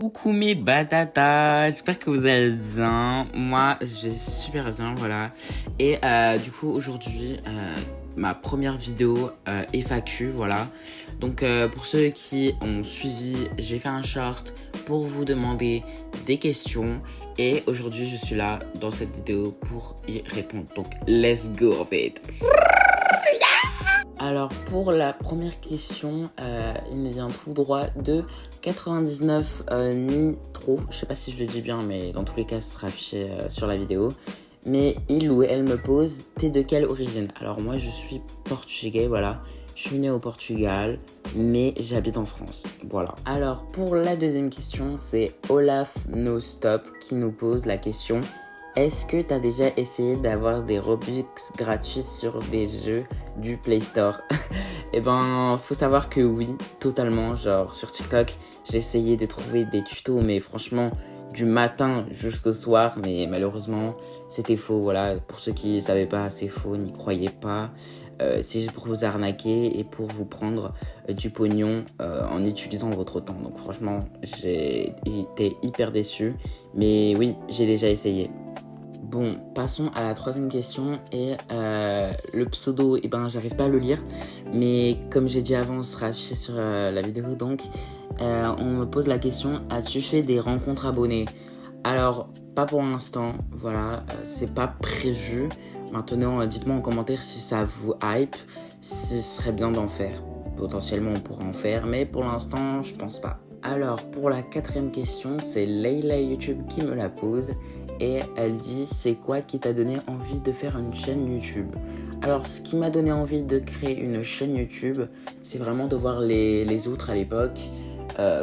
Coucou mes batatas, j'espère que vous allez bien. Moi, je vais super bien, voilà. Et du coup, aujourd'hui, ma première vidéo FAQ, voilà. Donc, pour ceux qui ont suivi, j'ai fait un short pour vous demander des questions. Et aujourd'hui, je suis là dans cette vidéo pour y répondre. Donc, let's go en fait. Alors pour la première question, il me vient tout droit de 99 Nitro. Je sais pas si je le dis bien, mais dans tous les cas, ce sera affiché sur la vidéo. Mais il ou elle me pose, t'es de quelle origine? Alors moi, je suis portugais, voilà. Je suis né au Portugal, mais j'habite en France, voilà. Alors pour la deuxième question, c'est Olaf No Stop qui nous pose la question. Est-ce que tu as déjà essayé d'avoir des Robux gratuits sur des jeux du Play Store? Eh ben, faut savoir que oui, totalement. Genre, sur TikTok, j'ai essayé de trouver des tutos, mais franchement, du matin jusqu'au soir, mais malheureusement, c'était faux. Voilà, pour ceux qui ne savaient pas, c'est faux, n'y croyez pas. C'est juste pour vous arnaquer et pour vous prendre du pognon en utilisant votre temps. Donc franchement, j'ai été hyper déçu. Mais oui, j'ai déjà essayé. Bon, passons à la troisième question et le pseudo, eh ben, j'arrive pas à le lire, mais comme j'ai dit avant, ce sera affiché sur la vidéo, donc on me pose la question, as-tu fait des rencontres abonnées? Alors, pas pour l'instant, voilà, c'est pas prévu. Maintenant, dites-moi en commentaire si ça vous hype, si ce serait bien d'en faire. Potentiellement, on pourra en faire, mais pour l'instant, je pense pas. Alors, pour la quatrième question, c'est Layla YouTube qui me la pose. Et elle dit, c'est quoi qui t'a donné envie de faire une chaîne YouTube? Alors, ce qui m'a donné envie de créer une chaîne YouTube, c'est vraiment de voir les autres à l'époque.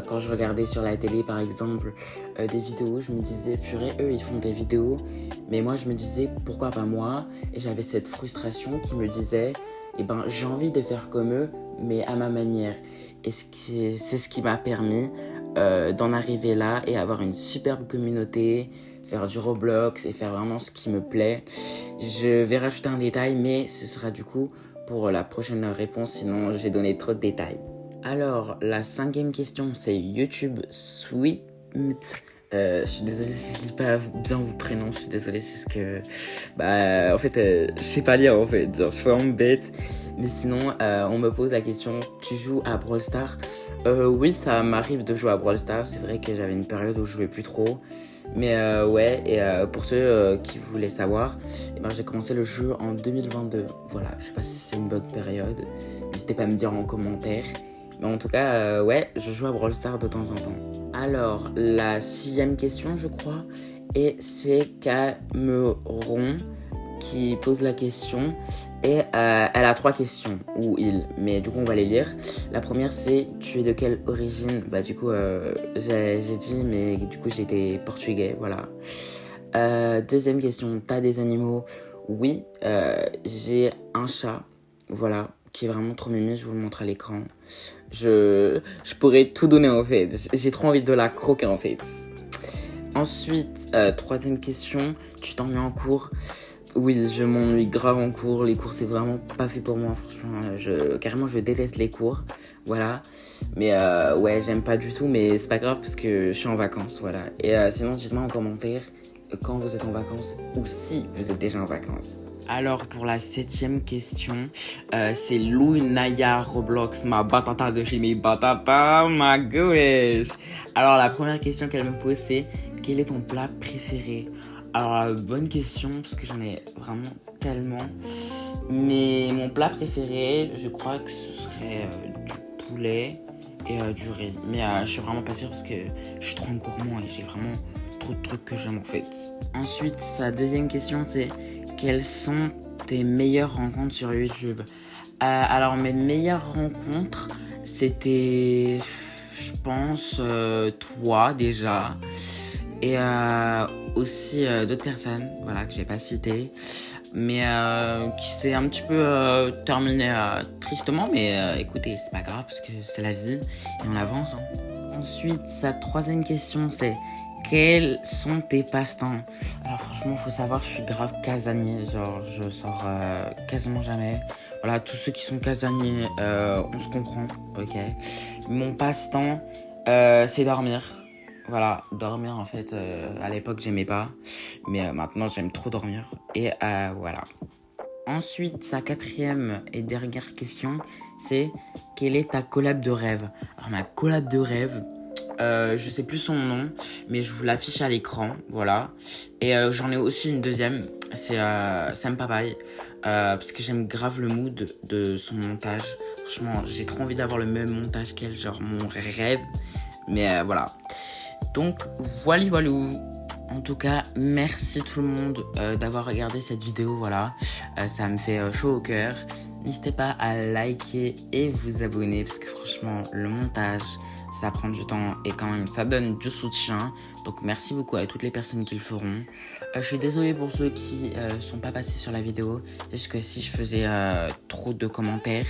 Quand je regardais sur la télé, par exemple, des vidéos, je me disais, purée, eux, ils font des vidéos. Mais moi, je me disais, pourquoi pas moi? Et j'avais cette frustration qui me disait, eh ben, j'ai envie de faire comme eux, mais à ma manière. Et c'est ce qui m'a permis d'en arriver là et avoir une superbe communauté, faire du Roblox et faire vraiment ce qui me plaît. Je vais rajouter un détail, mais ce sera du coup pour la prochaine réponse, sinon je vais donner trop de détails. Alors, la cinquième question, c'est YouTube Sweet. Je suis désolée si je lis pas bien vos prénoms, je suis désolée, c'est ce que... Bah, en fait, je sais pas lire, en fait, genre, je suis vraiment bête. Mais sinon, on me pose la question, tu joues à Brawl Stars? Oui, ça m'arrive de jouer à Brawl Stars, c'est vrai que j'avais une période où je jouais plus trop. Mais ouais, et pour ceux qui voulaient savoir, eh ben, j'ai commencé le jeu en 2022. Voilà, je sais pas si c'est une bonne période. N'hésitez pas à me dire en commentaire. Mais en tout cas, ouais, je joue à Brawl Stars de temps en temps. Alors, la sixième question, je crois, et c'est Cameron qui pose la question. Et elle a trois questions, ou il, mais du coup on va les lire. La première c'est, tu es de quelle origine? Bah du coup j'ai dit, mais du coup j'étais portugais, voilà. Deuxième question, t'as des animaux? Oui, j'ai un chat, voilà, qui est vraiment trop mimi, je vous le montre à l'écran. Je pourrais tout donner en fait, j'ai trop envie de la croquer en fait. Ensuite, troisième question, tu t'ennuies en cours? Oui, je m'ennuie grave en cours. Les cours, c'est vraiment pas fait pour moi. Franchement, carrément, je déteste les cours. Voilà. Mais ouais, j'aime pas du tout. Mais c'est pas grave parce que je suis en vacances. Voilà. Et sinon, dites-moi en commentaire quand vous êtes en vacances ou si vous êtes déjà en vacances. Alors, pour la septième question, c'est Lou Naya Roblox, ma batata de chez mes batatas, ma goulash. Alors, la première question qu'elle me pose, c'est quel est ton plat préféré? Alors, bonne question, parce que j'en ai vraiment tellement. Mais mon plat préféré, je crois que ce serait du poulet et du riz. Mais je suis vraiment pas sûre parce que je suis trop gourmand et j'ai vraiment trop de trucs que j'aime en fait. Ensuite, sa deuxième question, c'est quelles sont tes meilleures rencontres sur YouTube? Alors, mes meilleures rencontres, c'était, je pense, toi déjà. Et aussi d'autres personnes, voilà, que j'ai pas citées, mais qui s'est un petit peu terminé tristement, mais écoutez, c'est pas grave parce que c'est la vie et on avance. Hein. Ensuite, sa troisième question, c'est quels sont tes passe-temps? Alors franchement, faut savoir que je suis grave casanier, genre je sors quasiment jamais. Voilà, tous ceux qui sont casaniers, on se comprend, ok. Mon passe-temps, c'est dormir. Voilà, dormir en fait, à l'époque j'aimais pas, mais maintenant j'aime trop dormir. Et voilà. Ensuite, sa quatrième et dernière question, c'est quelle est ta collab de rêve? Alors ma collab de rêve, je sais plus son nom, mais je vous l'affiche à l'écran, voilà. Et j'en ai aussi une deuxième, c'est Sam Papaye, parce que j'aime grave le mood de son montage. Franchement, j'ai trop envie d'avoir le même montage qu'elle, genre mon rêve. Mais voilà. Donc voilà, voilà. En tout cas, merci tout le monde d'avoir regardé cette vidéo, voilà. Ça me fait chaud au cœur. N'hésitez pas à liker et vous abonner parce que franchement, le montage, ça prend du temps et quand même, ça donne du soutien. Donc merci beaucoup à toutes les personnes qui le feront. Je suis désolé pour ceux qui sont pas passés sur la vidéo. Juste que si je faisais trop de commentaires,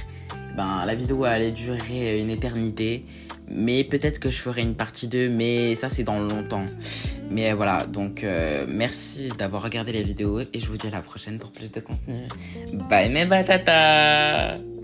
ben la vidéo allait durer une éternité. Mais peut-être que je ferai une partie 2, mais ça c'est dans longtemps. Mais voilà, donc merci d'avoir regardé la vidéo et je vous dis à la prochaine pour plus de contenu. Bye mes batatas!